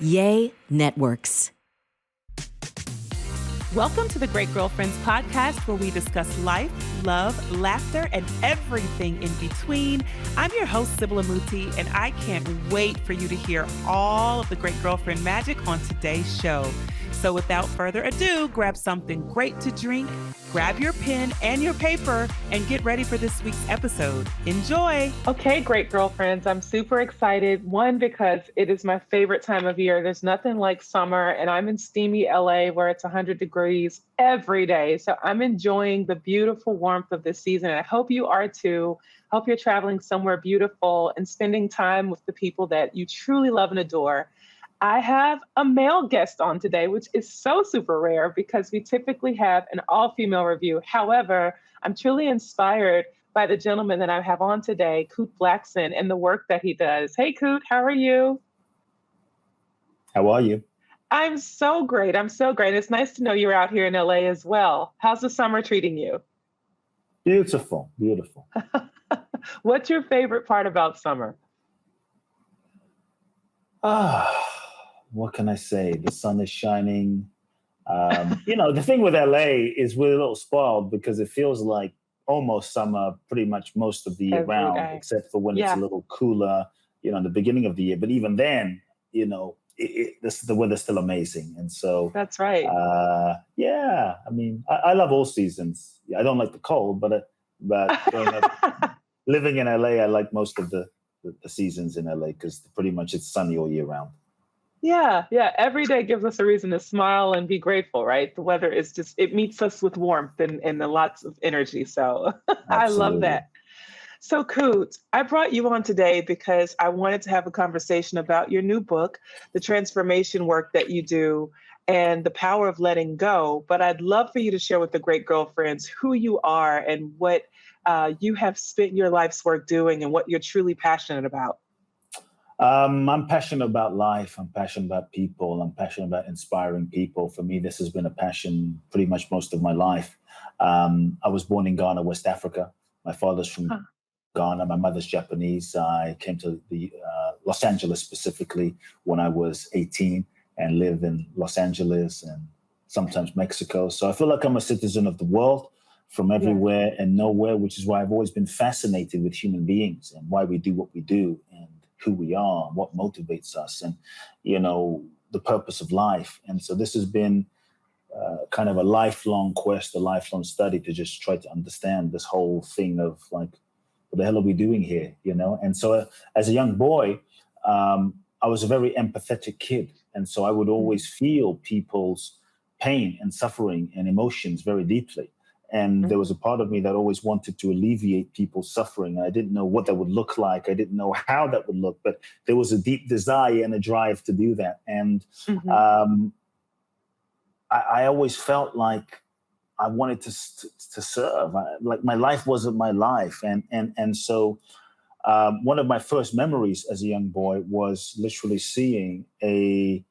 Yay Networks. Welcome to the Great Girlfriends podcast, where we discuss life, love, laughter, and everything in between. I'm your host, Sybil Amuti, and I can't wait for you to hear all of the Great Girlfriend magic on today's show. So without further ado, grab something great to drink, grab your pen and your paper, and get ready for this week's episode. Enjoy. Okay, Great Girlfriends, I'm super excited. One, because it is my favorite time of year. There's nothing like summer, and I'm in steamy LA where it's 100 degrees every day. So I'm enjoying the beautiful warmth of this season. And I hope you are too. Hope you're traveling somewhere beautiful and spending time with the people that you truly love and adore. I have a male guest on today, which is so super rare because we typically have an all-female review. However, I'm truly inspired by the gentleman that I have on today, Kute Blackson, and the work that he does. Hey, Kute, how are you? How are you? I'm so great. It's nice to know you're out here in LA as well. How's the summer treating you? Beautiful. What's your favorite part about summer? What can I say? The sun is shining. The thing with LA is we're a little spoiled because it feels like almost summer pretty much most of the year round, except for when it's a little cooler, in the beginning of the year. But even then, the weather's still amazing. And so that's right. I love all seasons. I don't like the cold, but living in LA, I like most of the seasons in LA because pretty much it's sunny all year round. Yeah. Every day gives us a reason to smile and be grateful, right? The weather is it meets us with warmth and lots of energy. So I love that. So Kute, I brought you on today because I wanted to have a conversation about your new book, the transformation work that you do and the power of letting go. But I'd love for you to share with the Great Girlfriends who you are and what you have spent your life's work doing and what you're truly passionate about. I'm passionate about life. I'm passionate about people. I'm passionate about inspiring people. For me, this has been a passion pretty much most of my life. I was born in Ghana, West Africa. My father's from Ghana. My mother's Japanese. I came to the Los Angeles specifically when I was 18 and live in Los Angeles and sometimes Mexico. So I feel like I'm a citizen of the world from everywhere and nowhere, which is why I've always been fascinated with human beings and why we do what we do and who we are, what motivates us, and, the purpose of life. And so this has been kind of a lifelong quest, a lifelong study to just try to understand this whole thing of like, what the hell are we doing here, And so as a young boy, I was a very empathetic kid. And so I would always feel people's pain and suffering and emotions very deeply. And there was a part of me that always wanted to alleviate people's suffering. I didn't know what that would look like. I didn't know how that would look, but there was a deep desire and a drive to do that. And I always felt like I wanted to serve. Like my life wasn't my life. And so one of my first memories as a young boy was literally seeing a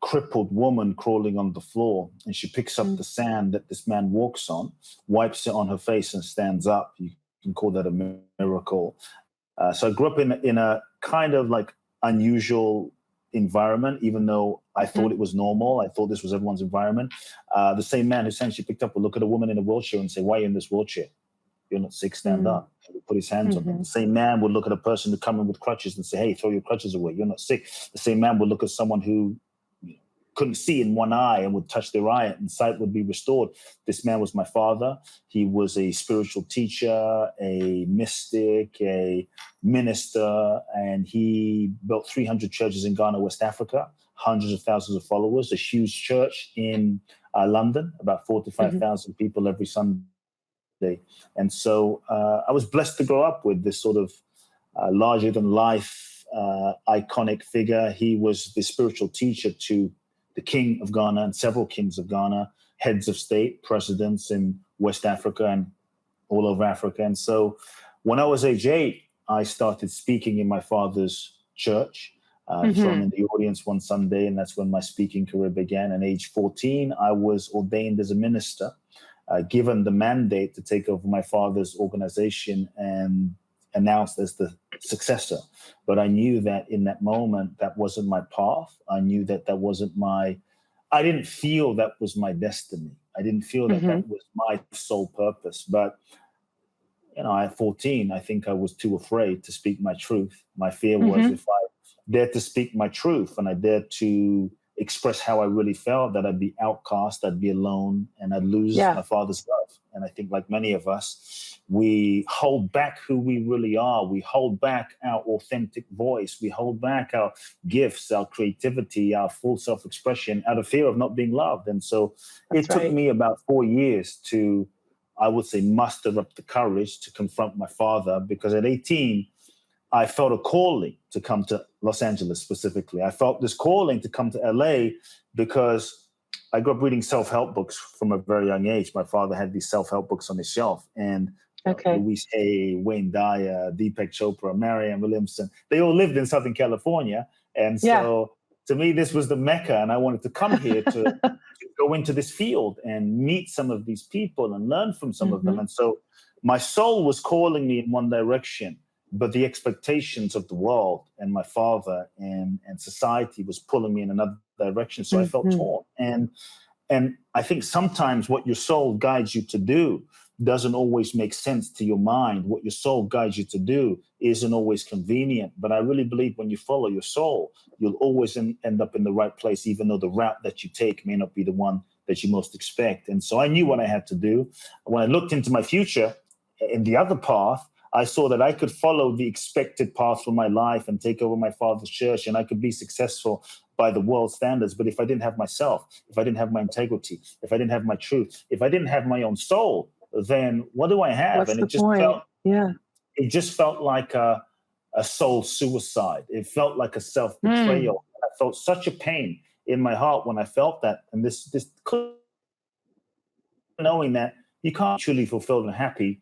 crippled woman crawling on the floor, and she picks up the sand that this man walks on, wipes it on her face, and stands up. You can call that a miracle. So I grew up in a kind of like unusual environment, even though I thought it was normal. I thought this was everyone's environment. The same man who essentially picked up would look at a woman in a wheelchair and say, "Why are you in this wheelchair? You're not sick, stand up." He would put his hands on them. The same man would look at a person who come in with crutches and say, "Hey, throw your crutches away. You're not sick." The same man would look at someone who couldn't see in one eye and would touch their eye and sight would be restored. This man was my father. He was a spiritual teacher, a mystic, a minister, and he built 300 churches in Ghana, West Africa, hundreds of thousands of followers, a huge church in London, about 4,000 to 5,000 people every Sunday. And so I was blessed to grow up with this sort of larger than life iconic figure. He was the spiritual teacher to the king of Ghana and several kings of Ghana, heads of state, presidents in West Africa and all over Africa. And so when I was age 8, I started speaking in my father's church, thrown in the audience one Sunday, and that's when my speaking career began. And age 14, I was ordained as a minister, given the mandate to take over my father's organization and announced as the successor. But I knew that in that moment, that wasn't my path. I knew that that wasn't I didn't feel that was my destiny. I didn't feel that Mm-hmm. that was my sole purpose. But, at 14, I think I was too afraid to speak my truth. My fear was Mm-hmm. if I dared to speak my truth and I dared to express how I really felt, that I'd be outcast, I'd be alone, and I'd lose Yeah, my father's love. And I think, like many of us, we hold back who we really are. We hold back our authentic voice. We hold back our gifts, our creativity, our full self-expression out of fear of not being loved. And so that's it took right. me about 4 years to, I would say, muster up the courage to confront my father, because at 18, I felt a calling to come to Los Angeles specifically. I felt this calling to come to LA because I grew up reading self-help books from a very young age. My father had these self-help books on his shelf, and Okay. Louise Hay, Wayne Dyer, Deepak Chopra, Marianne Williamson, they all lived in Southern California. And Yeah. so to me, this was the Mecca, and I wanted to come here to go into this field and meet some of these people and learn from some of them. Mm-hmm. And so my soul was calling me in one direction, but the expectations of the world and my father and society was pulling me in another direction. So I felt Mm-hmm. torn. And I think sometimes what your soul guides you to do doesn't always make sense to your mind. What your soul guides you to do isn't always convenient. But I really believe when you follow your soul, you'll always end up in the right place, even though the route that you take may not be the one that you most expect. And so I knew what I had to do. When I looked into my future in the other path, I saw that I could follow the expected path for my life and take over my father's church, and I could be successful by the world standards. But if I didn't have myself, if I didn't have my integrity, if I didn't have my truth, if I didn't have my own soul, then what do I have? What's And the point? Yeah. it just felt like a soul suicide. It felt like a Mm. self-betrayal. I felt such a pain in my heart when I felt that. And this knowing that you can't truly fulfilled and happy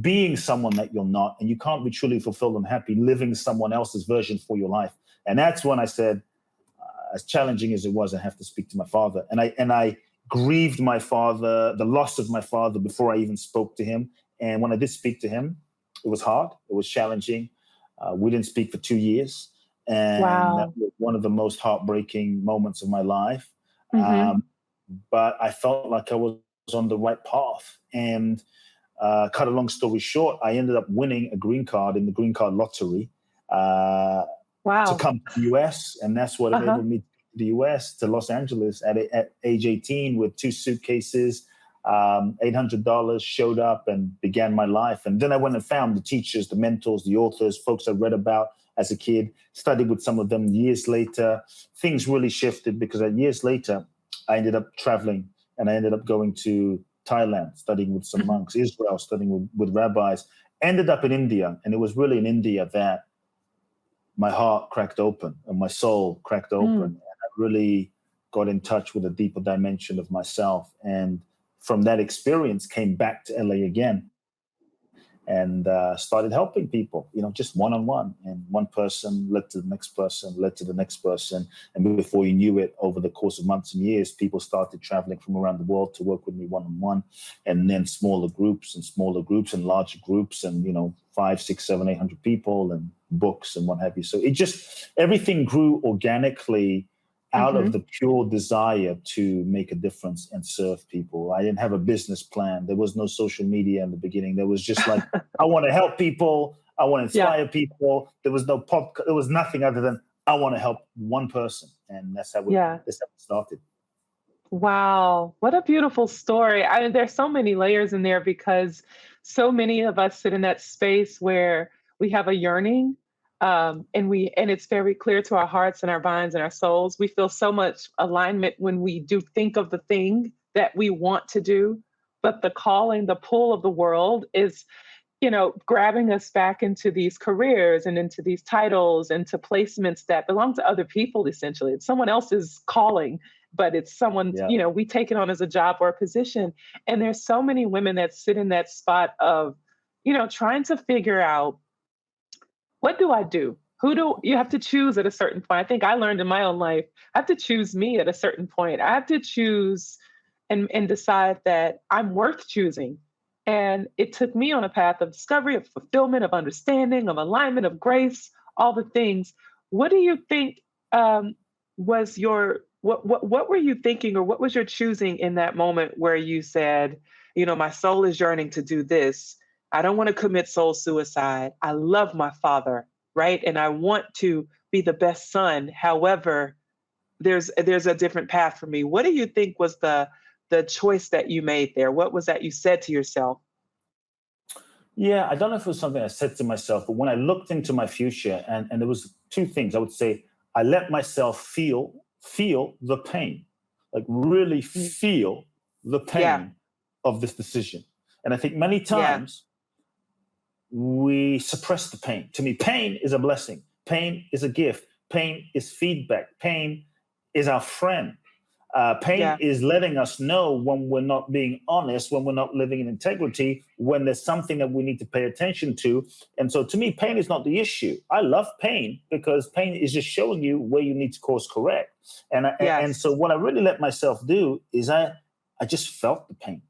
being someone that you're not, and you can't be truly fulfilled and happy living someone else's version for your life. And that's when I said, as challenging as it was, I have to speak to my father. And I grieved my father, the loss of my father, before I even spoke to him. And when I did speak to him, it was hard. It was challenging. We didn't speak for 2 years, and that Wow. was one of the most heartbreaking moments of my life. Mm-hmm. Um, but I felt like I was on the right path. And cut a long story short, I ended up winning a green card in the green card lottery to Wow. come to the US. And that's what Uh-huh. enabled me to the US, to Los Angeles at age 18 with 2 suitcases, $800, showed up and began my life. And then I went and found the teachers, the mentors, the authors, folks I read about as a kid, studied with some of them. Years later, things really shifted, because years later, I ended up traveling, and I ended up going to Thailand, studying with some Mm-hmm. monks, Israel, studying with rabbis, ended up in India. And it was really in India that my heart cracked open and my soul cracked open. Mm. And I really got in touch with a deeper dimension of myself. And from that experience, came back to LA again and started helping people, just one-on-one. And one person led to the next person, led to the next person. And before you knew it, over the course of months and years, people started traveling from around the world to work with me one-on-one, and then smaller groups and larger groups, and, 5, 6, 7, 800 people, and books and what have you. So everything grew organically out Mm-hmm. of the pure desire to make a difference and serve people. I didn't have a business plan. There was no social media in the beginning. There was just like, I want to help people. I want to Yeah. inspire people. There was no podcast. There was nothing other than I want to help one person. And that's how Yeah. it started. Wow. What a beautiful story. I mean, there's so many layers in there, because so many of us sit in that space where we have a yearning, and it's very clear to our hearts and our minds and our souls. We feel so much alignment when we do think of the thing that we want to do, but the calling, the pull of the world is, grabbing us back into these careers and into these titles, into placements that belong to other people. Essentially, it's someone else's calling, but it's someone's, Yeah. we take it on as a job or a position. And there's so many women that sit in that spot of, trying to figure out, what do I do? Who do you have to choose at a certain point? I think I learned in my own life, I have to choose me at a certain point. I have to choose and decide that I'm worth choosing. And it took me on a path of discovery, of fulfillment, of understanding, of alignment, of grace, all the things. What do you think was your what were you thinking, or what was your choosing in that moment where you said, my soul is yearning to do this. I don't want to commit soul suicide. I love my father, right? And I want to be the best son. However, there's a different path for me. What do you think was the choice that you made there? What was that you said to yourself? Yeah, I don't know if it was something I said to myself, but when I looked into my future, and there was two things I would say. I let myself feel the pain, like really Mm. feel the Yeah, pain of this decision. And I think many yeah, times we suppress the pain. To me, pain is a blessing. Pain is a gift. Pain is feedback. Pain is our friend. Pain yeah. is letting us know when we're not being honest, when we're not living in integrity, when there's something that we need to pay attention to. And so to me, pain is not the issue. I love pain because pain is just showing you where you need to course correct. And so Yes. what I really let myself do is I just felt the pain,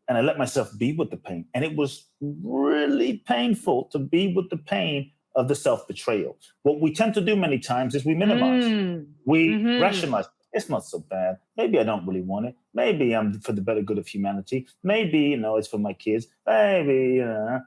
and I let myself be with the pain. And it was really painful to be with the pain of the self-betrayal. What we tend to do many times is we minimize, Mm. we Hmm. rationalize. It's not so bad. Maybe I don't really want it. Maybe I'm for the better good of humanity. Maybe, it's for my kids. Maybe, yeah,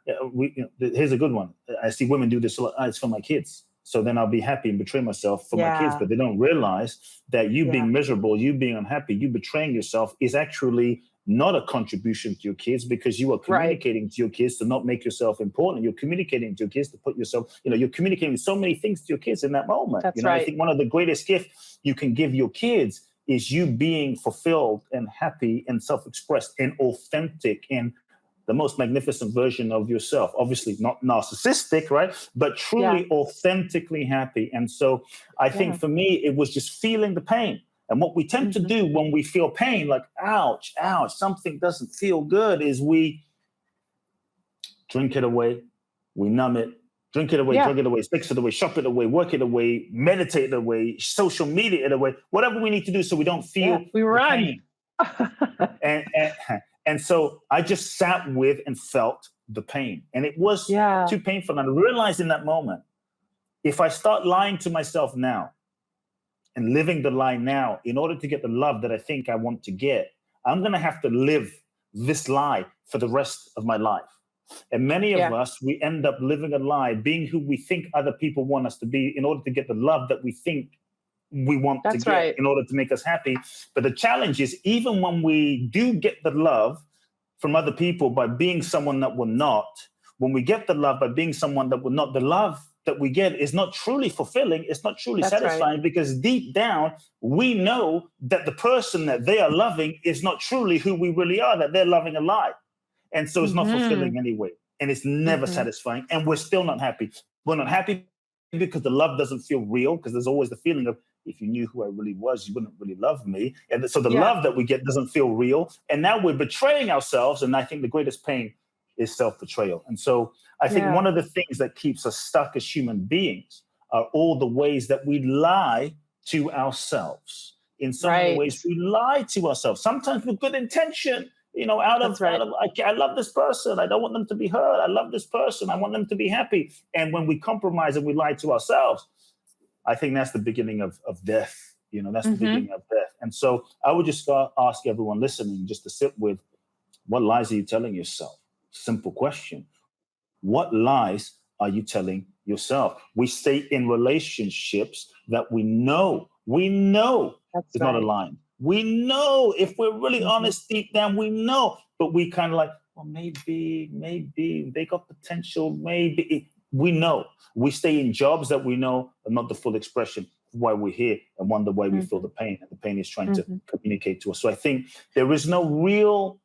here's a good one. I see women do this a lot. It's for my kids. So then I'll be happy and betray myself for my kids. Yeah, But they don't realize that you yeah. being miserable, you being unhappy, you betraying yourself is actually not a contribution to your kids, because you are Right. communicating to your kids to not make yourself important. You're communicating to your kids to put yourself, you're communicating so many things to your kids in that moment. That's I right. think one of the greatest gifts you can give your kids is you being fulfilled and happy and self-expressed and authentic and the most magnificent version of yourself. Obviously not narcissistic, right? But Yeah, truly authentically happy. And so I think yeah. for me, it was just feeling the pain. And what we tend to Hmm. do when we feel pain, like, ouch, ouch, something doesn't feel good, is we drink it away, we numb it, drink it away, Yeah, drug it away, sex it away, shop it away, work it away, meditate it away, social media it away, whatever we need to do so we don't yeah. feel We the run. pain. And so I just sat with and felt the pain. And it was Yeah, too painful. And I realized in that moment, if I start lying to myself now and living the lie now in order to get the love that I think I want to get, I'm going to have to live this lie for the rest of my life. And many of yeah. us, we end up living a lie, being who we think other people want us to be in order to get the love that we think we want to That's get right. in order to make us happy. But the challenge is, even when we do get the love from other people by being someone that we're not, when we get the love by being someone that we're not, the love that we get is not truly fulfilling. It's not truly That's right. satisfying, because deep down, we know that the person that they are loving is not truly who we really are, that they're loving a lie. And so it's not Hmm. fulfilling anyway. And it's never Hmm. satisfying. And we're still not happy. We're not happy because the love doesn't feel real, because there's always the feeling of, if you knew who I really was, you wouldn't really love me. And so the Yeah, love that we get doesn't feel real. And now we're betraying ourselves. And I think the greatest pain is self-betrayal. And so I think yeah. one of the things that keeps us stuck as human beings are all the ways that we lie to ourselves. In so many Right. ways, we lie to ourselves, sometimes with good intention. That's right. I love this person. I don't want them to be hurt. I love this person. I want them to be happy. And when we compromise and we lie to ourselves, I think that's the beginning of death. That's the Hmm. beginning of death. And so I would just ask everyone listening just to sit with, what lies are you telling yourself? Simple question. What lies are you telling yourself? We stay in relationships that we know That's is not right. aligned. We know, if we're really Hmm. honest deep down, we know, but we kind of like, well, maybe they got potential. Maybe we know. We stay in jobs that we know are not the full expression of why we're here, and wonder why we feel Hmm. the pain. And the pain is trying to Hmm. communicate to us. So I think there is no real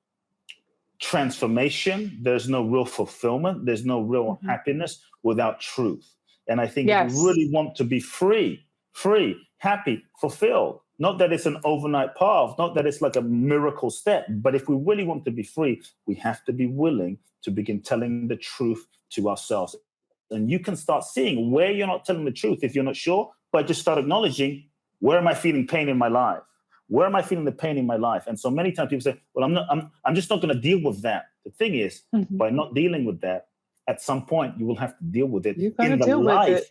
transformation, there's no real fulfillment, there's no real Hmm. happiness without truth. And I think if we Yes. really want to be free, happy, fulfilled, not that it's an overnight path, not that it's like a miracle step, but if we really want to be free, we have to be willing to begin telling the truth to ourselves. And you can start seeing where you're not telling the truth if you're not sure, but just start acknowledging, where am I feeling pain in my life? Where am I feeling the pain in my life? And so many times people say, well, I'm just not going to deal with that. The thing is, by not dealing with that, at some point you will have to deal with it in the life,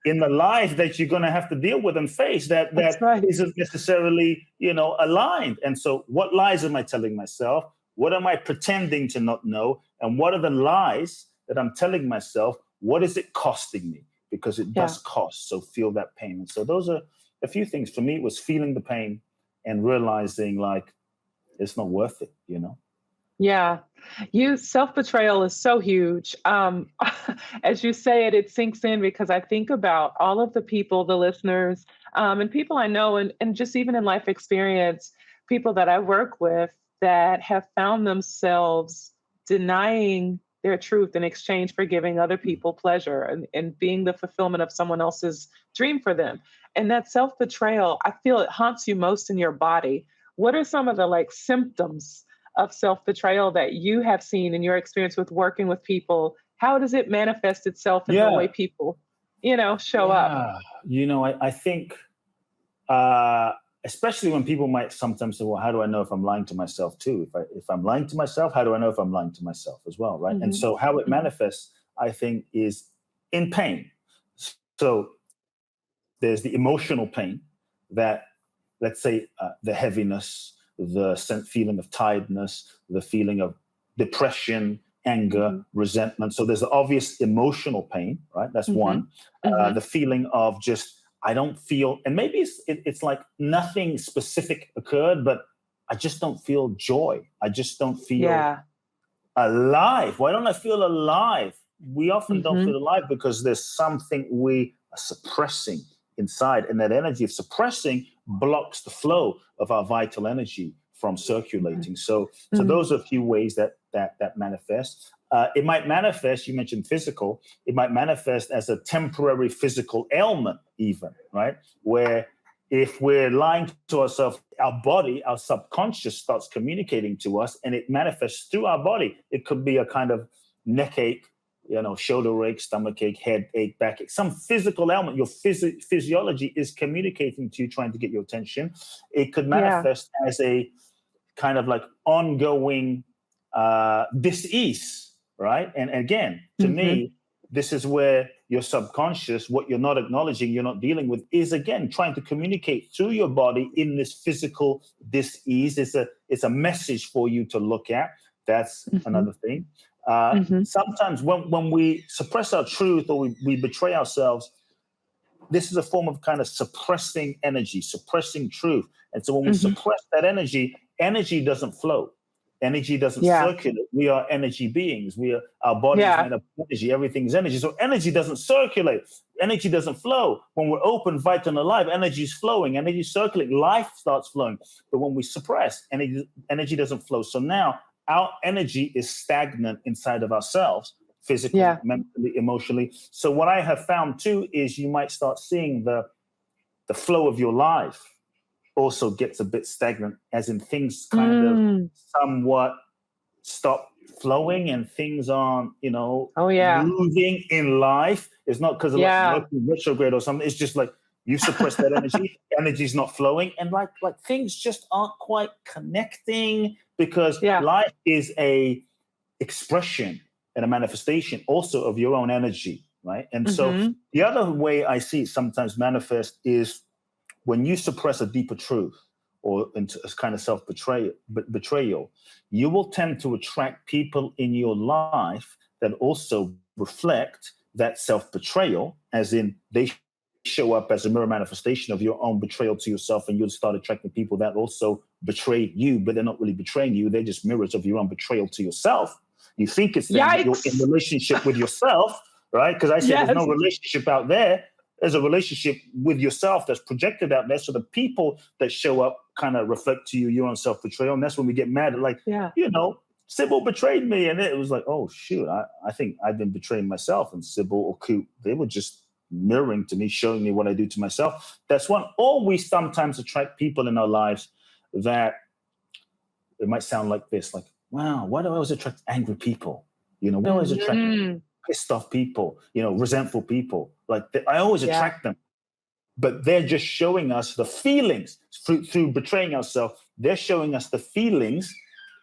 in the life that you're going to have to deal with and face that right. isn't necessarily, aligned. And so what lies am I telling myself? What am I pretending to not know? And what are the lies that I'm telling myself? What is it costing me? Because it does cost. So feel that pain. And so those are a few things. For me, it was feeling the pain and realizing like it's not worth it, Yeah. Self-betrayal is so huge. As you say it, it sinks in because I think about all of the people, the listeners, and people I know, and just even in life experience, people that I work with that have found themselves denying their truth in exchange for giving other people pleasure and being the fulfillment of someone else's dream for them. And that self-betrayal, I feel it haunts you most in your body. What are some of the symptoms of self-betrayal that you have seen in your experience with working with people? How does it manifest itself in the way people, show up? I think, especially when people might sometimes say, well, how do I know if I'm lying to myself too? If I'm lying to myself, how do I know if I'm lying to myself as well, right? And so how it manifests, I think, is in pain. So there's the emotional pain that, let's say, the heaviness, the feeling of tiredness, the feeling of depression, anger, resentment. So there's the obvious emotional pain, right? That's one. The feeling of just, I don't feel, and maybe it's like nothing specific occurred, but I just don't feel joy. I just don't feel alive. Why don't I feel alive? We often don't feel alive because there's something we are suppressing inside, and that energy of suppressing blocks the flow of our vital energy from circulating. So those are a few ways that manifest. It might manifest, you mentioned physical, it might manifest as a temporary physical ailment even, right? Where if we're lying to ourselves, our body, our subconscious starts communicating to us and it manifests through our body. It could be a kind of neck ache, shoulder ache, stomach ache, head ache, back ache, some physical ailment. Your physiology is communicating to you, trying to get your attention. It could manifest as a kind of like ongoing dis-ease, right? And again, to me, this is where your subconscious, what you're not acknowledging, you're not dealing with, is again trying to communicate through your body in this physical dis-ease. It's a message for you to look at. That's another thing. Sometimes when we suppress our truth or we betray ourselves, this is a form of kind of suppressing energy, suppressing truth. And so when we suppress that energy doesn't flow. Energy doesn't circulate. We are energy beings. Our body is made up of energy. Everything's energy. So energy doesn't circulate. Energy doesn't flow. When we're open, vital, and alive, energy is flowing. Energy circulates. Life starts flowing. But when we suppress, energy doesn't flow. So now our energy is stagnant inside of ourselves, physically, mentally, emotionally. So what I have found too is you might start seeing the flow of your life also gets a bit stagnant, as in things kind of somewhat stop flowing and things aren't, moving in life. It's not because of Mercury retrograde or something. It's just like you suppress that energy, energy's not flowing, and like things just aren't quite connecting because life is a expression and a manifestation also of your own energy, right? And so the other way I see it sometimes manifest is when you suppress a deeper truth or into a kind of self-betrayal, you will tend to attract people in your life that also reflect that self-betrayal, as in they show up as a mirror manifestation of your own betrayal to yourself, and you'll start attracting people that also betrayed you, but they're not really betraying you. They're just mirrors of your own betrayal to yourself. You think it's them, but you're in relationship with yourself, right? Because I said there's no relationship out there. There's a relationship with yourself that's projected out there. So the people that show up kind of reflect to you your own self-betrayal. And that's when we get mad at, Sybil betrayed me. And it was like, oh, shoot, I think I've been betraying myself. And Sybil or Kute, they were just mirroring to me, showing me what I do to myself. That's one. Or we sometimes attract people in our lives that it might sound like this, like, wow, why do I always attract angry people? Why do I always attract pissed off people, resentful people. Like I always attract them. but they're just showing us the feelings through betraying ourselves. They're showing us the feelings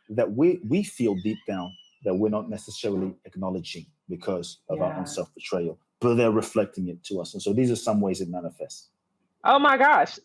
that we feel deep down that we're not necessarily acknowledging because of our own self-betrayal, but they're reflecting it to us. And so these are some ways it manifests. Oh my gosh,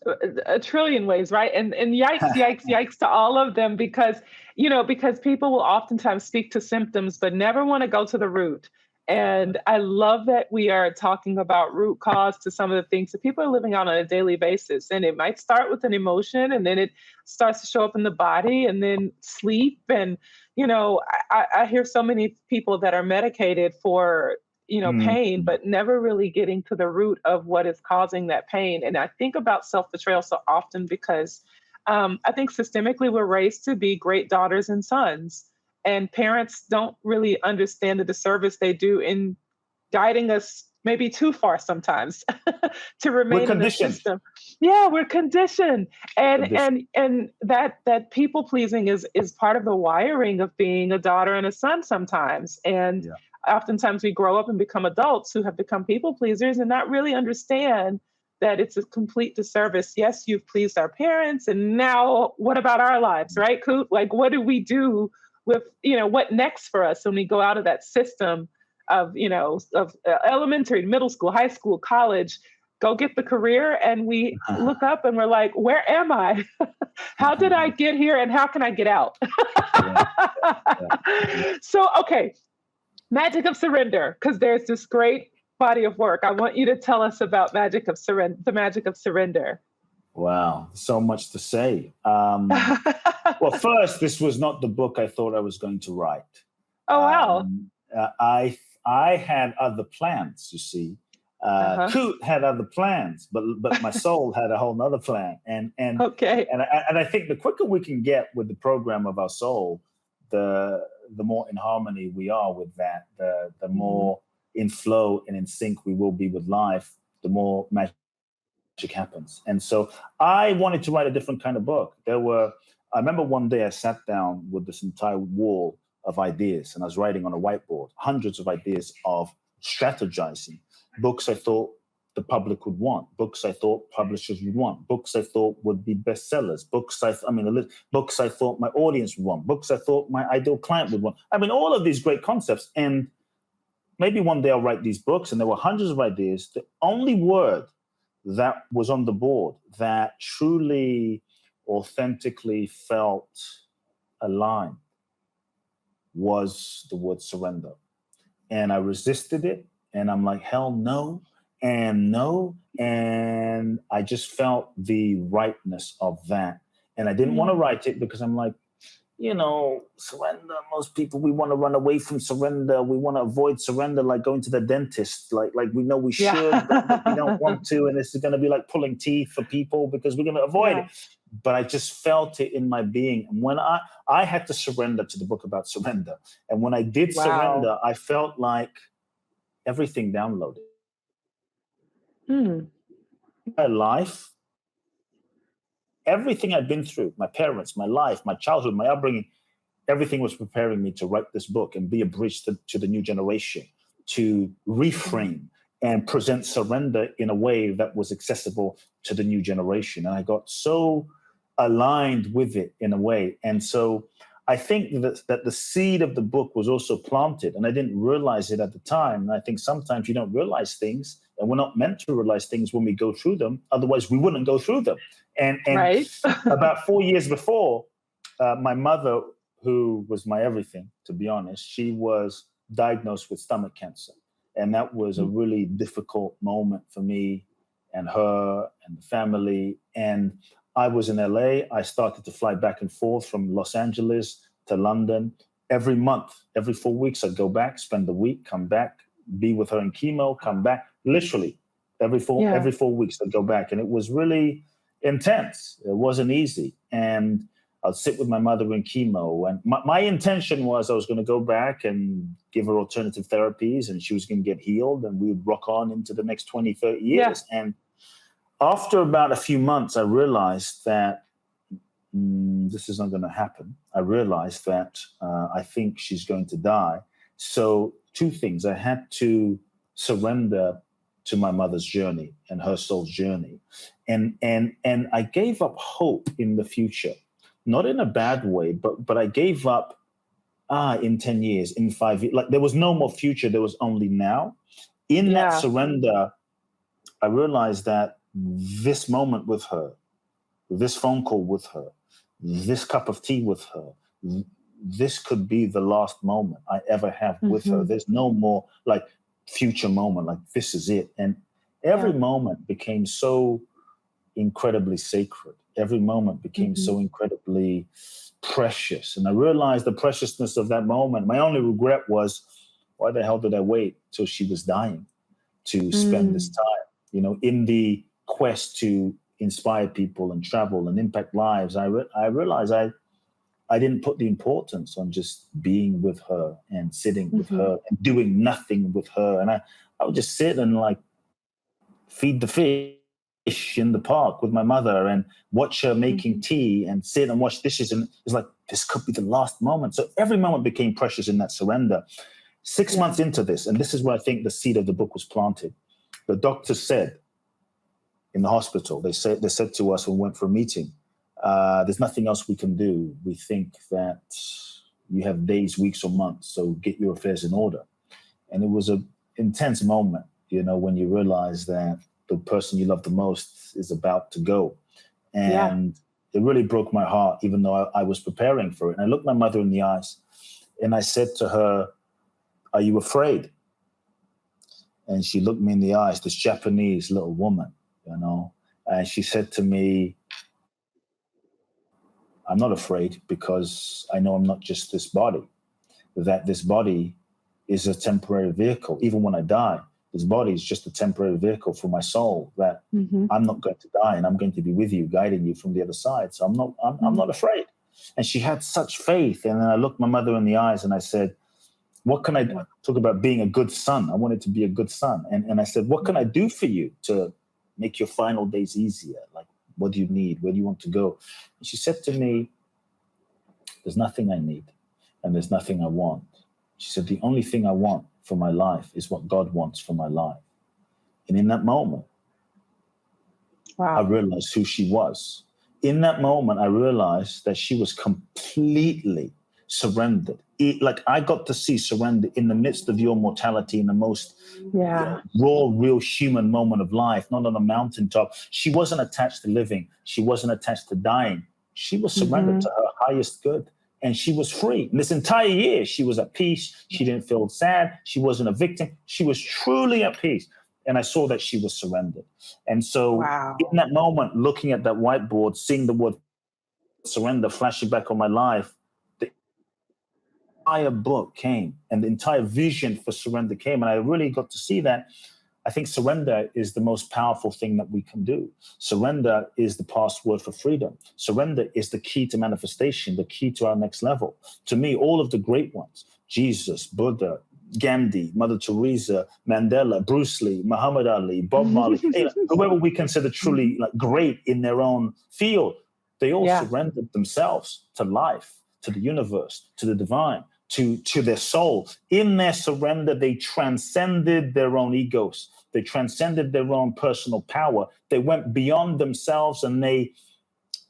a trillion ways, right? And yikes, yikes, yikes to all of them because, because people will oftentimes speak to symptoms, but never want to go to the root. And I love that we are talking about root cause to some of the things that people are living out on a daily basis. And it might start with an emotion and then it starts to show up in the body and then sleep. And, I hear so many people that are medicated for pain, but never really getting to the root of what is causing that pain. And I think about self-betrayal so often because I think systemically we're raised to be great daughters and sons. And parents don't really understand the disservice they do in guiding us maybe too far sometimes to remain in the system. Yeah, we're conditioned. And that people pleasing is part of the wiring of being a daughter and a son sometimes. And oftentimes we grow up and become adults who have become people pleasers and not really understand that it's a complete disservice. Yes, you've pleased our parents. And now what about our lives, right, Kute? Like, what do we do with, what next for us when we go out of that system of elementary, middle school, high school, college, go get the career. And we look up and we're like, where am I? How did I get here? And how can I get out? So, okay. Magic of Surrender, because there's this great body of work. I want you to tell us about the magic of surrender. Wow, so much to say. Well, first, this was not the book I thought I was going to write. Oh, wow. I had other plans, you see. Kute had other plans, but my soul had a whole nother plan. And I think the quicker we can get with the program of our soul, the more in harmony we are with that, the more in flow and in sync we will be with life, the more magic happens. And so I wanted to write a different kind of book. I remember one day I sat down with this entire wall of ideas and I was writing on a whiteboard, hundreds of ideas of strategizing, books I thought the public would want, books I thought publishers would want, books I thought would be bestsellers, books I thought my audience would want, books I thought my ideal client would want. I mean, all of these great concepts. And maybe one day I'll write these books, and there were hundreds of ideas. The only word that was on the board that truly, authentically felt aligned was the word surrender. And I resisted it. And I'm like, hell no. And no, and I just felt the rightness of that. And I didn't want to write it because I'm like, surrender. Most people, we want to run away from surrender. We want to avoid surrender, like going to the dentist. Like we know we should, but we don't want to. And this is going to be like pulling teeth for people because we're going to avoid it. But I just felt it in my being. And when I had to surrender to the book about surrender. And when I did surrender, I felt like everything downloaded. My life, everything I'd been through, my parents, my life, my childhood, my upbringing, everything was preparing me to write this book and be a bridge to the new generation, to reframe and present surrender in a way that was accessible to the new generation. And I got so aligned with it in a way. And so I think that the seed of the book was also planted, and I didn't realize it at the time. And I think sometimes you don't realize things, and we're not meant to realize things when we go through them. Otherwise, we wouldn't go through them. And right. About 4 years before, my mother, who was my everything, to be honest, she was diagnosed with stomach cancer. And that was a really difficult moment for me and her and the family. And I was in LA. I started to fly back and forth from Los Angeles to London every month. Every 4 weeks, I'd go back, spend the week, come back, be with her in chemo, come back. Literally, every 4 weeks, I'd go back. And it was really intense. It wasn't easy. And I'd sit with my mother in chemo. And my intention was I was going to go back and give her alternative therapies, and she was going to get healed, and we would rock on into the next 20, 30 years. Yeah. And after about a few months, I realized that this is not going to happen. I realized that I think she's going to die. So 2 things. I had to surrender to my mother's journey and her soul's journey. And I gave up hope in the future, not in a bad way, but I gave up in 10 years, in 5 years. Like there was no more future, there was only now. In that surrender, I realized that this moment with her, this phone call with her, this cup of tea with her, this could be the last moment I ever have with her. There's no more like future moment, like this is it. And every moment became so incredibly sacred. Every moment became so incredibly precious. And I realized the preciousness of that moment. My only regret was, why the hell did I wait till she was dying to spend this time, you know, in the quest to inspire people and travel and impact lives. I realized I didn't put the importance on just being with her and sitting with her and doing nothing with her. And I would just sit and like feed the fish in the park with my mother and watch her making tea and sit and wash dishes. And it's like, this could be the last moment. So every moment became precious in that surrender. 6 months into this, and this is where I think the seed of the book was planted. The doctor said in the hospital, they said to us when we went for a meeting, there's nothing else we can do. We think that you have days, weeks, or months, so get your affairs in order. And it was an intense moment, you know, when you realize that the person you love the most is about to go. And it really broke my heart, even though I was preparing for it. And I looked my mother in the eyes and I said to her, "Are you afraid?" And she looked me in the eyes, this Japanese little woman, you know, and she said to me, "I'm not afraid because I know I'm not just this body, that this body is a temporary vehicle. Even when I die, this body is just a temporary vehicle for my soul, that I'm not going to die and I'm going to be with you, guiding you from the other side. So I'm not afraid." And she had such faith. And then I looked my mother in the eyes and I said, "What can I do?" Talk about being a good son. I wanted to be a good son. And I said, "What can I do for you to make your final days easier? Like, what do you need? Where do you want to go?" And she said to me, "There's nothing I need and there's nothing I want." She said, "The only thing I want for my life is what God wants for my life." And in that moment, I realized who she was. In that moment, I realized that she was completely surrendered. Like I got to see surrender in the midst of your mortality, in the most raw, real human moment of life, not on a mountaintop. She wasn't attached to living. She wasn't attached to dying. She was surrendered to her highest good. And she was free. And this entire year, she was at peace. She didn't feel sad. She wasn't a victim. She was truly at peace. And I saw that she was surrendered. And so in that moment, looking at that whiteboard, seeing the word surrender flashing back on my life, the entire book came and the entire vision for surrender came. And I really got to see that. I think surrender is the most powerful thing that we can do. Surrender is the password for freedom. Surrender is the key to manifestation, the key to our next level. To me, all of the great ones, Jesus, Buddha, Gandhi, Mother Teresa, Mandela, Bruce Lee, Muhammad Ali, Bob Marley, whoever we consider truly like great in their own field, they all surrendered themselves to life, to the universe, to the divine, to their soul. In their surrender, they transcended their own egos. They transcended their own personal power. They went beyond themselves and they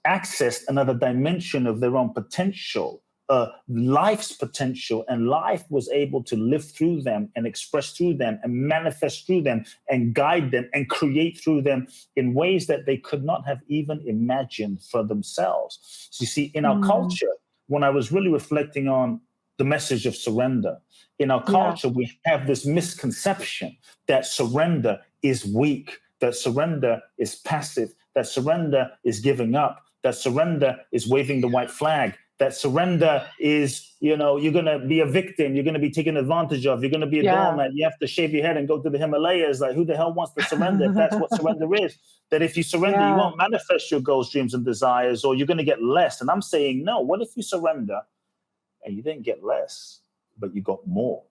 accessed another dimension of their own potential, life's potential. And life was able to live through them and express through them and manifest through them and guide them and create through them in ways that they could not have even imagined for themselves. So you see, in our culture, when I was really reflecting on the message of surrender, in our culture, we have this misconception that surrender is weak, that surrender is passive, that surrender is giving up, that surrender is waving the white flag, that surrender is, you know, you're going to be a victim, you're going to be taken advantage of, you're going to be a doormat, you have to shave your head and go to the Himalayas. Like, who the hell wants to surrender if that's what surrender is? That if you surrender, you won't manifest your goals, dreams, and desires, or you're going to get less. And I'm saying, no, what if you surrender and you didn't get less, but you got more?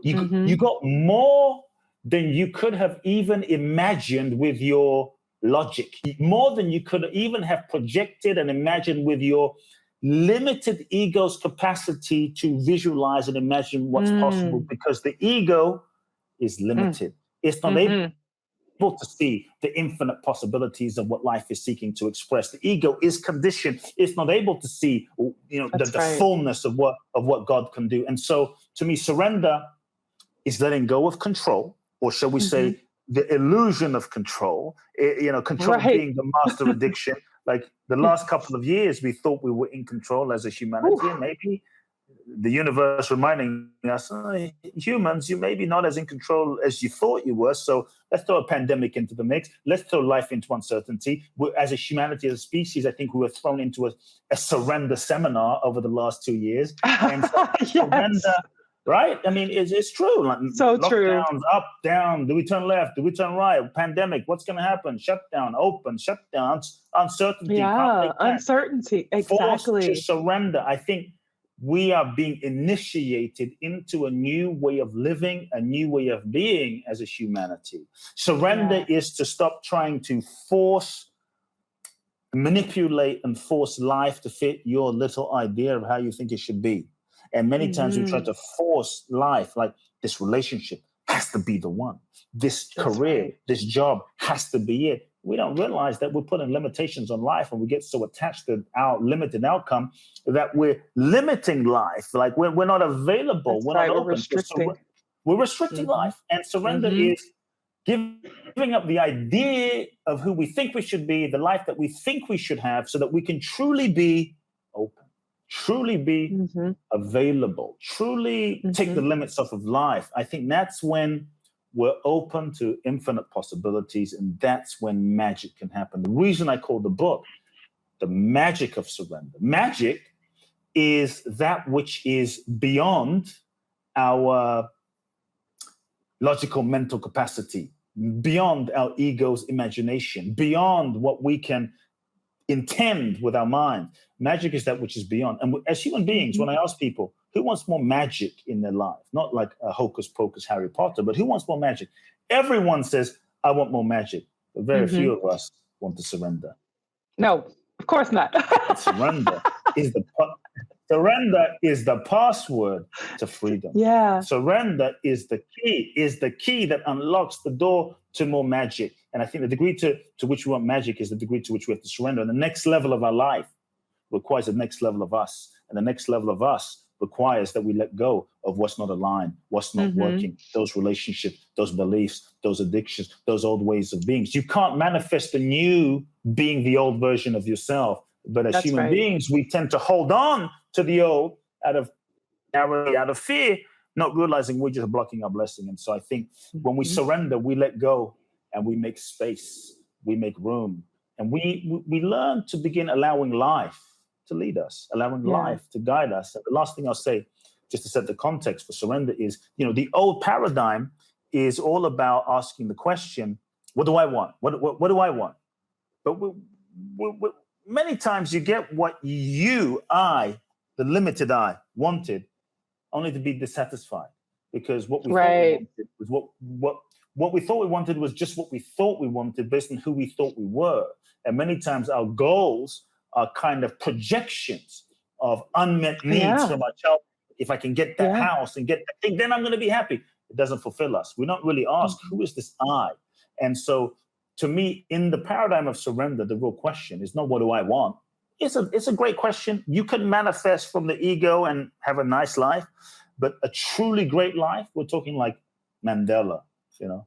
You got more than you could have even imagined with your logic, more than you could even have projected and imagined with your limited ego's capacity to visualize and imagine what's possible, because the ego is limited. It's not able able to see the infinite possibilities of what life is seeking to express. The ego is conditioned; it's not able to see, the fullness of what God can do. And so, to me, surrender is letting go of control, or shall we say, the illusion of control. Control being the master addiction. Like the last couple of years, we thought we were in control as a humanity, and maybe the universe reminding us, humans, you may be not as in control as you thought you were. So let's throw a pandemic into the mix. Let's throw life into uncertainty. As a humanity, as a species, I think we were thrown into a surrender seminar over the last 2 years. And so surrender, right? I mean, it's true. Like, so lockdowns, true. Up, down. Do we turn left? Do we turn right? Pandemic. What's going to happen? Shutdown, open, shutdown, uncertainty. Yeah, uncertainty. Exactly. Forced to surrender. I think we are being initiated into a new way of living, a new way of being as a humanity. Surrender is to stop trying to manipulate and force life to fit your little idea of how you think it should be. And many times we try to force life, like this relationship has to be the one. This career, this job has to be it. We don't realize that we're putting limitations on life, and we get so attached to our limited outcome that we're limiting life. Like we're not available. We're not open. We're restricting life. And surrender is giving up the idea of who we think we should be, the life that we think we should have, so that we can truly be open, truly be available, truly take the limits off of life. I think that's when we're open to infinite possibilities, and that's when magic can happen. The reason I call the book The Magic of Surrender. Magic is that which is beyond our logical mental capacity, beyond our ego's imagination, beyond what we can intend with our mind. Magic is that which is beyond. And as human beings, when I ask people, who wants more magic in their life? Not like a hocus pocus Harry Potter, but who wants more magic? Everyone says, I want more magic. But very few of us want to surrender. No, of course not. Surrender is the password to freedom. Yeah. Surrender is the key that unlocks the door to more magic. And I think the degree to which we want magic is the degree to which we have to surrender. And the next level of our life requires the next level of us. And the next level of us requires that we let go of what's not aligned, what's not working, those relationships, those beliefs, those addictions, those old ways of being. You can't manifest the new being the old version of yourself. But as human beings, we tend to hold on to the old out of fear, not realizing we're just blocking our blessing. And so I think when we surrender, we let go and we make space, we make room, and we learn to begin allowing life to lead us, allowing life to guide us. And the last thing I'll say, just to set the context for surrender, is, the old paradigm is all about asking the question, what do I want? What do I want? But many times you get what the limited I, wanted, only to be dissatisfied, because what we thought we wanted was what we thought we wanted was just what we thought we wanted based on who we thought we were. And many times our goals are kind of projections of unmet needs from our child. If I can get that house and get that thing, then I'm going to be happy. It doesn't fulfill us. We don't really ask, who is this I? And so to me, in the paradigm of surrender, the real question is not what do I want? It's a great question. You can manifest from the ego and have a nice life, but a truly great life, we're talking like Mandela,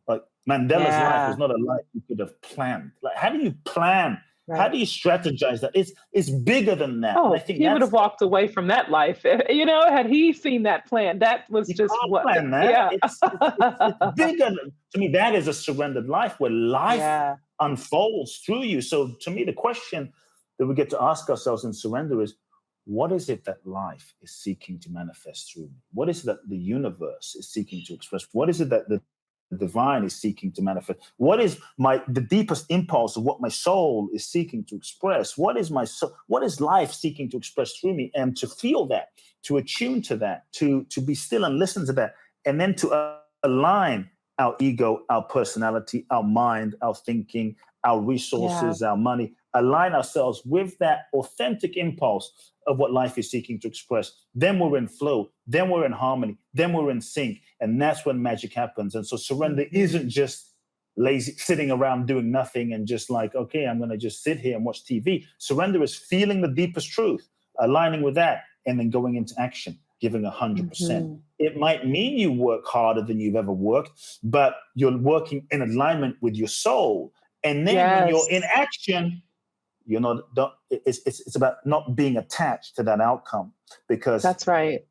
like Mandela's life was not a life you could have planned. Like, how do you plan? Right. How do you strategize that? It's bigger than that. Oh, I think he would have walked away from that life. Had he seen that plan, that was just what. Plan that. Yeah. It's bigger. To me, that is a surrendered life where life unfolds through you. So to me, the question that we get to ask ourselves in surrender is, what is it that life is seeking to manifest through me? What is it that the universe is seeking to express? What is it that the divine is seeking to manifest? What is the deepest impulse of what my soul is seeking to express? What is life seeking to express through me? And to feel that, to attune to that, to be still and listen to that, and then to align our ego, our personality, our mind, our thinking, our resources, our money, align ourselves with that authentic impulse of what life is seeking to express. Then we're in flow, then we're in harmony, then we're in sync. And that's when magic happens. And so surrender isn't just lazy, sitting around doing nothing and just like, okay, I'm going to just sit here and watch TV. Surrender is feeling the deepest truth, aligning with that, and then going into action, giving 100%. It might mean you work harder than you've ever worked, but you're working in alignment with your soul. And then when you're in action, you're not, it's about not being attached to that outcome, because that's right.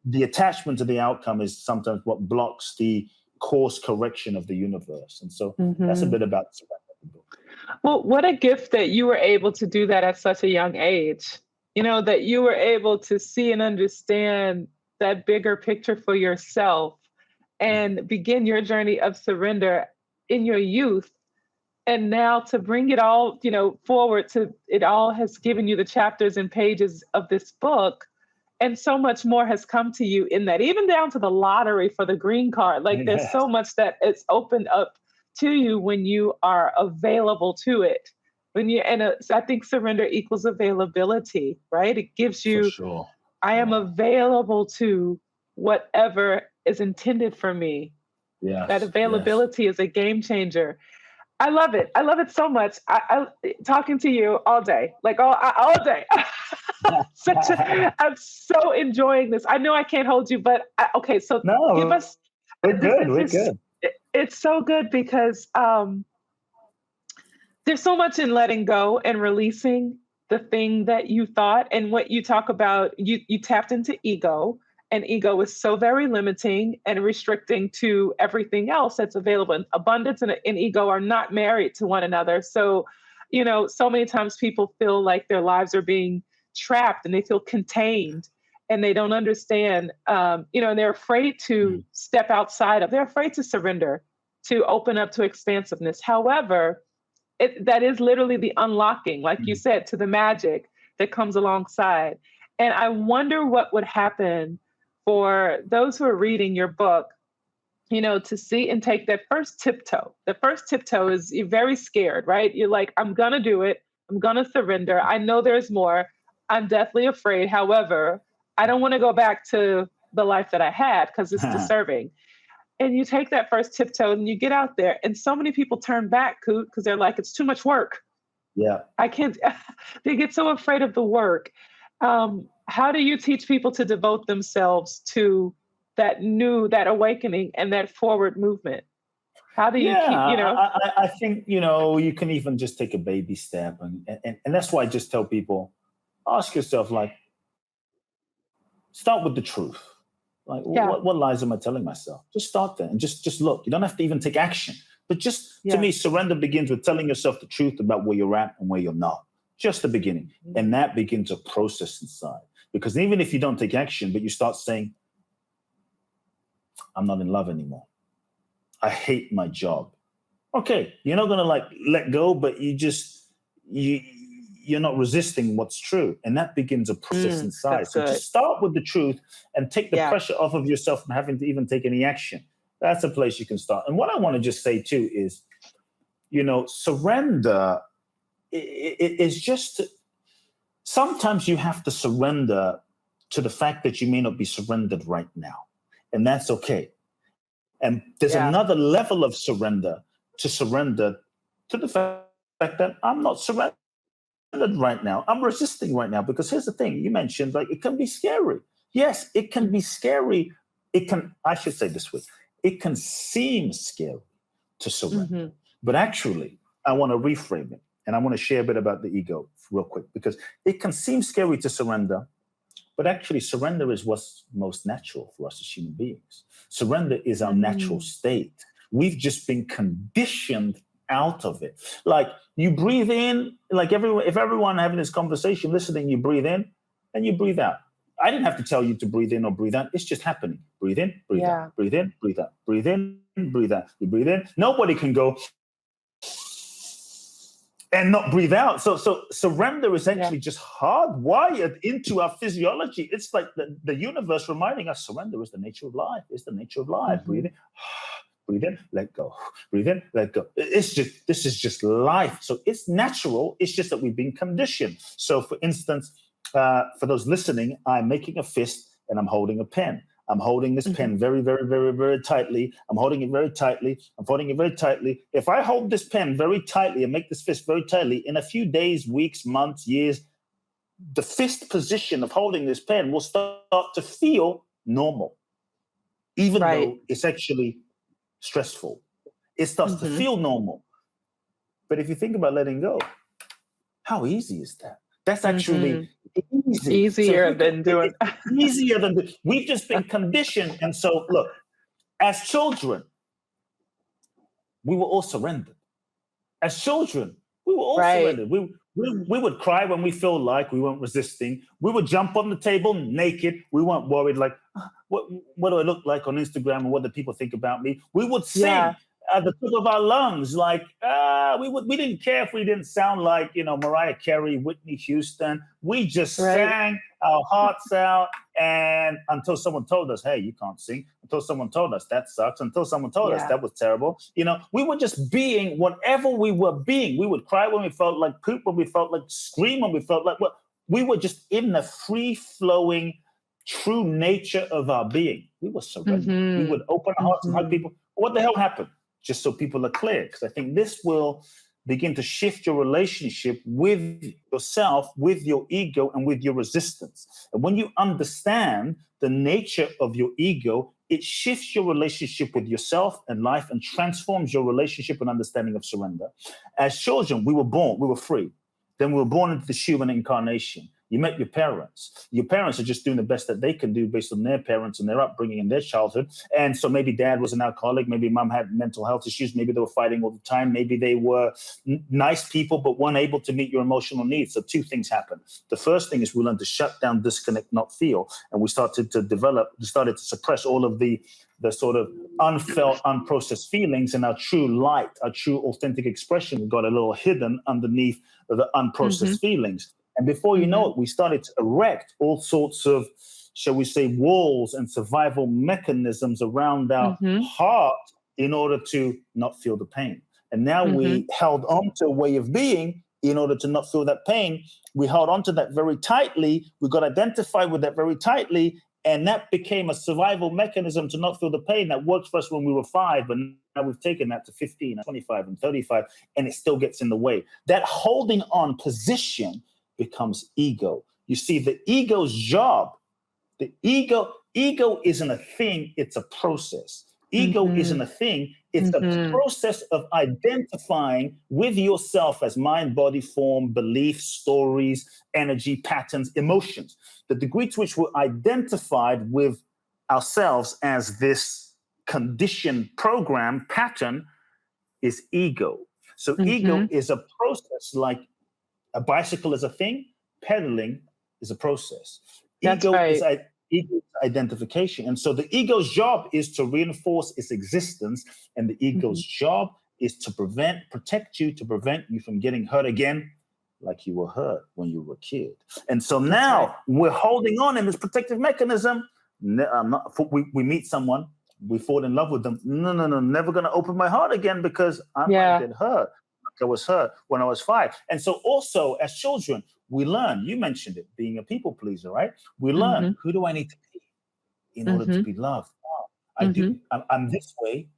The attachment to the outcome is sometimes what blocks the course correction of the universe. And so that's a bit about surrender. Well, what a gift that you were able to do that at such a young age. You know, that you were able to see and understand that bigger picture for yourself and begin your journey of surrender in your youth. And now to bring it all, you know, forward to it all has given you the chapters and pages of this book. And so much more has come to you in that, even down to the lottery for the green card. Like there's so much that it's opened up to you when you are available to it. I think surrender equals availability, right? It gives you, I am available to whatever is intended for me. That availability is a game changer. I love it. I love it so much. I talking to you all day, like all day. I'm so enjoying this. I know I can't hold you, but okay. So give us. We're good. It's so good because there's so much in letting go and releasing the thing that you thought, and what you talk about. You tapped into ego. And ego is so very limiting and restricting to everything else that's available. And abundance and ego are not married to one another. So, you know, so many times people feel like their lives are being trapped and they feel contained and they don't understand, you know, and they're afraid to step outside of, they're afraid to surrender, to open up to expansiveness. However, that is literally the unlocking, like you said, to the magic that comes alongside. And I wonder what would happen for those who are reading your book, you know, to see and take that first tiptoe. The first tiptoe is you're very scared, right? You're like, I'm going to do it. I'm going to surrender. I know there's more. I'm deathly afraid. However, I don't want to go back to the life that I had because it's disturbing. And you take that first tiptoe and you get out there. And so many people turn back, Kute, because they're like, it's too much work. Yeah. I can't, they get so afraid of the work. How do you teach people to devote themselves to that awakening and that forward movement? How do you keep, you know? I think, you know, you can even just take a baby step. And that's why I just tell people, ask yourself, like, start with the truth. Like, what lies am I telling myself? Just start there and just look. You don't have to even take action. But just, to me, surrender begins with telling yourself the truth about where you're at and where you're not. Just the beginning. And that begins a process inside. Because even if you don't take action, but you start saying, I'm not in love anymore. I hate my job. Okay, you're not going to like let go, but you're not resisting what's true. And that begins a process inside. So just start with the truth and take the pressure off of yourself from having to even take any action. That's a place you can start. And what I want to just say too is, you know, surrender is just, sometimes you have to surrender to the fact that you may not be surrendered right now. And that's okay. And there's another level of surrender to the fact that I'm not surrendered right now. I'm resisting right now. Because here's the thing, you mentioned, like, it can be scary. Yes, it can be scary. I should say this way, it can seem scary to surrender. But actually, I want to reframe it. And I want to share a bit about the ego real quick, because it can seem scary to surrender, but actually surrender is what's most natural for us as human beings. Surrender is our natural state. We've just been conditioned out of it. Like, you breathe in, like if everyone having this conversation, listening, you breathe in and you breathe out. I didn't have to tell you to breathe in or breathe out. It's just happening. Breathe in, breathe out, breathe in, breathe out, breathe in, breathe out. You breathe in. Nobody can go and not breathe out. So surrender is actually just hardwired into our physiology. It's like the universe reminding us surrender is the nature of life. It's the nature of life. Breathe in, let go. Breathe in, let go. This is just life. So it's natural. It's just that we've been conditioned. So for instance, for those listening, I'm making a fist and I'm holding a pen. I'm holding this pen very, very, very, very tightly. I'm holding it very tightly. I'm holding it very tightly. If I hold this pen very tightly and make this fist very tightly, in a few days, weeks, months, years, the fist position of holding this pen will start to feel normal, even though it's actually stressful. It starts to feel normal. But if you think about letting go, how easy is that? That's actually easier than doing. Easier than we've just been conditioned. And so, look, as children, we were all surrendered. As children, we were all surrendered. We would cry when we feel like we weren't resisting. We would jump on the table naked. We weren't worried like, what do I look like on Instagram and what do people think about me? We would sing at the top of our lungs, like we didn't care if we didn't sound like Mariah Carey, Whitney Houston. We just sang our hearts out, and until someone told us, "Hey, you can't sing," until someone told us that sucks, until someone told us that was terrible. We were just being whatever we were being. We would cry when we felt like poop, when we felt like scream, when we felt like what. We were just in the free flowing, true nature of our being. We were surrendered. We would open our hearts and hug people. What the hell happened? Just so people are clear, because I think this will begin to shift your relationship with yourself, with your ego, and with your resistance. And when you understand the nature of your ego, it shifts your relationship with yourself and life and transforms your relationship and understanding of surrender. As children, we were born, we were free. Then we were born into this human incarnation. You met your parents. Your parents are just doing the best that they can do based on their parents and their upbringing and their childhood. And so maybe dad was an alcoholic. Maybe mom had mental health issues. Maybe they were fighting all the time. Maybe they were nice people, but weren't able to meet your emotional needs. So two things happen. The first thing is we learn to shut down, disconnect, not feel. And we started to suppress all of the sort of unfelt, unprocessed feelings, and our true light, our true authentic expression got a little hidden underneath the unprocessed feelings. And before you know it, we started to erect all sorts of, shall we say, walls and survival mechanisms around our heart in order to not feel the pain. And now we held on to a way of being in order to not feel that pain. We held on to that very tightly. We got identified with that very tightly. And that became a survival mechanism to not feel the pain that worked for us when we were 5. But now we've taken that to 15, 25, and 35, and it still gets in the way. That holding on position becomes ego. You see, the ego's job, the ego isn't a thing, it's a process. Ego isn't a thing, it's a process of identifying with yourself as mind, body, form, beliefs, stories, energy, patterns, emotions. The degree to which we're identified with ourselves as this conditioned program pattern is ego. So ego is a process, like a bicycle is a thing, pedaling is a process. Ego is identification. And so the ego's job is to reinforce its existence, and the ego's job is to protect you, to prevent you from getting hurt again like you were hurt when you were a kid. And so now we're holding on in this protective mechanism. We meet someone, we fall in love with them. No, never going to open my heart again because I might get hurt. I was hurt when I was 5. And so also as children, we learn, you mentioned it, being a people pleaser, right? We learn, who do I need to be in order to be loved? I'm this way,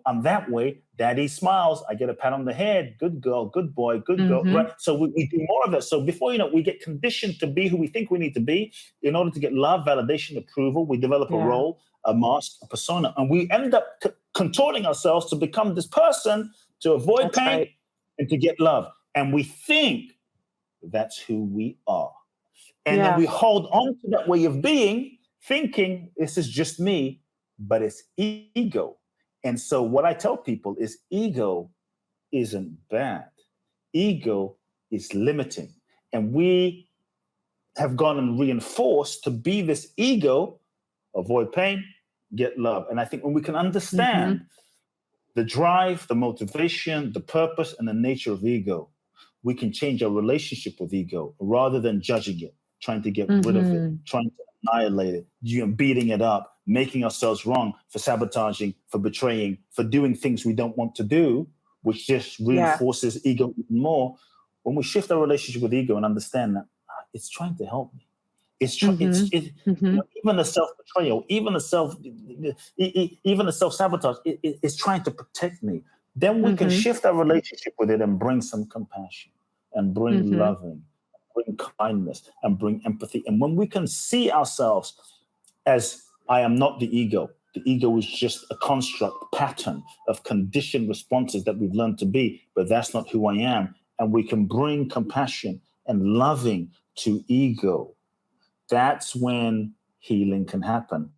I'm that way. Daddy smiles, I get a pat on the head. Good girl, good boy, good girl, right? So we do more of it. So before we get conditioned to be who we think we need to be in order to get love, validation, approval. We develop a role, a mask, a persona, and we end up contorting ourselves to become this person to avoid pain and to get love. And we think that's who we are. And then we hold on to that way of being, thinking this is just me, but it's ego. And so what I tell people is ego isn't bad. Ego is limiting. And we have gone and reinforced to be this ego, avoid pain, get love. And I think when we can understand the drive, the motivation, the purpose, and the nature of ego, we can change our relationship with ego rather than judging it, trying to get rid of it, trying to annihilate it, beating it up, making ourselves wrong for sabotaging, for betraying, for doing things we don't want to do, which just reinforces ego even more. When we shift our relationship with ego and understand that it's trying to help me, Even the self-betrayal, even the self-sabotage, it's trying to protect me. Then we can shift our relationship with it and bring some compassion and bring loving, bring kindness and bring empathy. And when we can see ourselves as I am not the ego is just a construct pattern of conditioned responses that we've learned to be, but that's not who I am. And we can bring compassion and loving to ego. That's when healing can happen.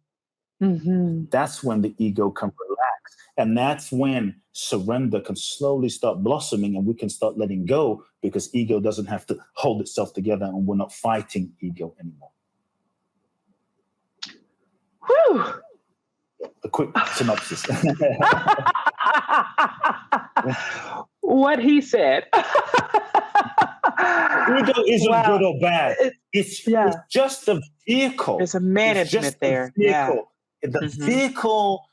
That's when the ego can relax. And that's when surrender can slowly start blossoming and we can start letting go because ego doesn't have to hold itself together and we're not fighting ego anymore. Whew. A quick synopsis. What he said. Ego isn't good or bad. It's just a vehicle. There's a management there. The vehicle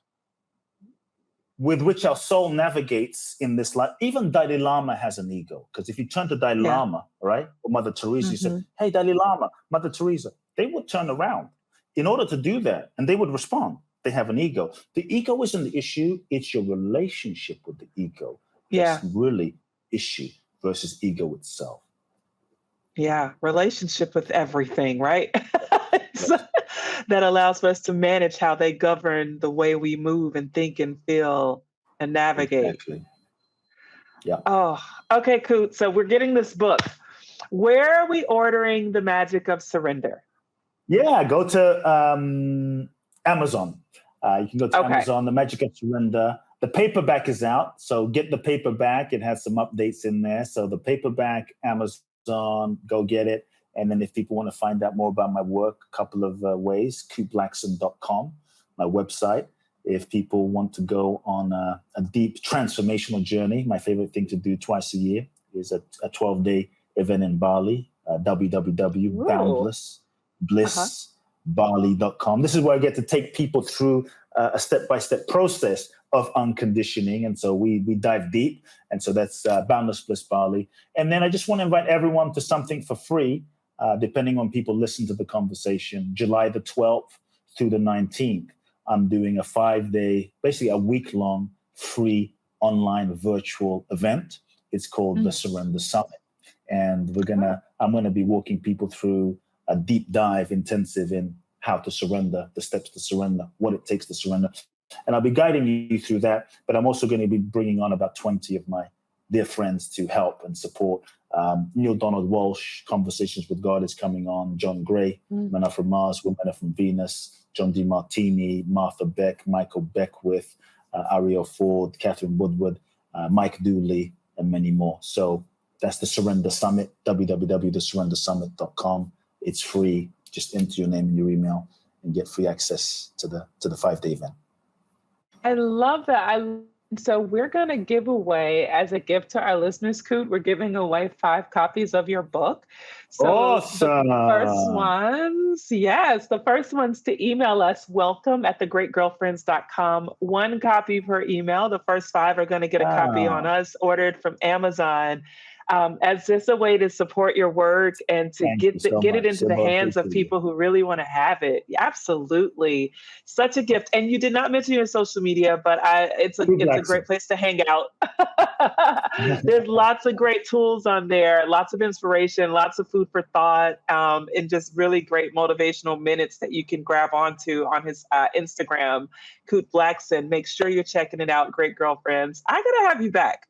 with which our soul navigates in this life. Even Dalai Lama has an ego. Because if you turn to Dalai Lama, right, or Mother Teresa, you said, hey, Dalai Lama, Mother Teresa, they would turn around in order to do that. And they would respond. They have an ego. The ego isn't the issue. It's your relationship with the ego. That's really issue versus ego itself. Yeah, relationship with everything, right? That allows us to manage how they govern the way we move and think and feel and navigate. Exactly. Yeah. Oh, okay, Kute. So we're getting this book. Where are we ordering The Magic of Surrender? Yeah, go to Amazon. You can go to Amazon, The Magic of Surrender. The paperback is out, so get the paperback. It has some updates in there. So the paperback, Amazon, go get it. And then if people want to find out more about my work, a couple of ways, KuteBlackson.com, my website. If people want to go on a deep transformational journey, my favorite thing to do twice a year is a 12-day event in Bali, www.boundlessblissbali.com. This is where I get to take people through a step-by-step process of unconditioning. And so we dive deep. And so that's Boundless Bliss Bali. And then I just want to invite everyone to something for free, depending on people listen to the conversation. July the 12th through the 19th, I'm doing a 5-day, basically a week-long free online virtual event. It's called the Surrender Summit. And I'm going to be walking people through a deep dive intensive in how to surrender, the steps to surrender, what it takes to surrender. And I'll be guiding you through that, but I'm also going to be bringing on about 20 of my dear friends to help and support. Neil Donald Walsh, Conversations with God is coming on. John Gray, Men Are From Mars, Women Are From Venus. John DeMartini, Martha Beck, Michael Beckwith, Ariel Ford, Catherine Woodward, Mike Dooley, and many more. So that's the Surrender Summit, www.thesurrendersummit.com. It's free. Just enter your name and your email and get free access to the 5-day event. I love that. So we're going to give away, as a gift to our listeners, Kute, we're giving away 5 copies of your book. So awesome. The first ones to email us, welcome@thegreatgirlfriends.com. 1 copy per email. The first 5 are going to get a copy on us, ordered from Amazon. As just a way to support your work and to get it into the hands of people who really want to have it. Absolutely. Such a gift. And you did not mention your social media, but it's a great place to hang out. There's lots of great tools on there, lots of inspiration, lots of food for thought, and just really great motivational minutes that you can grab onto on his Instagram, Kute Blackson. Make sure you're checking it out, great girlfriends. I got to have you back.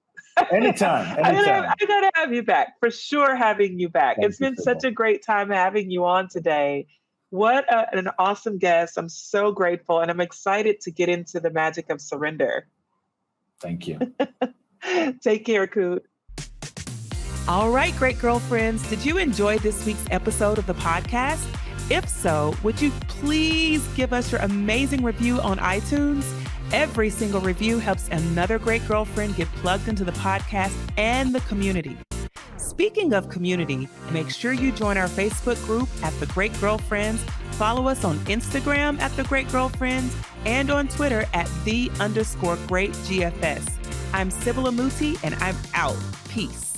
Anytime. I gotta have you back, for sure. Having you back. It's been such a great time having you on today. What an awesome guest. I'm so grateful, and I'm excited to get into the magic of surrender. Thank you. Take care, Kute. All right, great girlfriends. Did you enjoy this week's episode of the podcast? If so, would you please give us your amazing review on iTunes? Every single review helps another great girlfriend get plugged into the podcast and the community. Speaking of community, make sure you join our Facebook group at The Great Girlfriends. Follow us on Instagram at The Great Girlfriends and on Twitter at @the_greatGFS. I'm Sibylla Muti, and I'm out. Peace.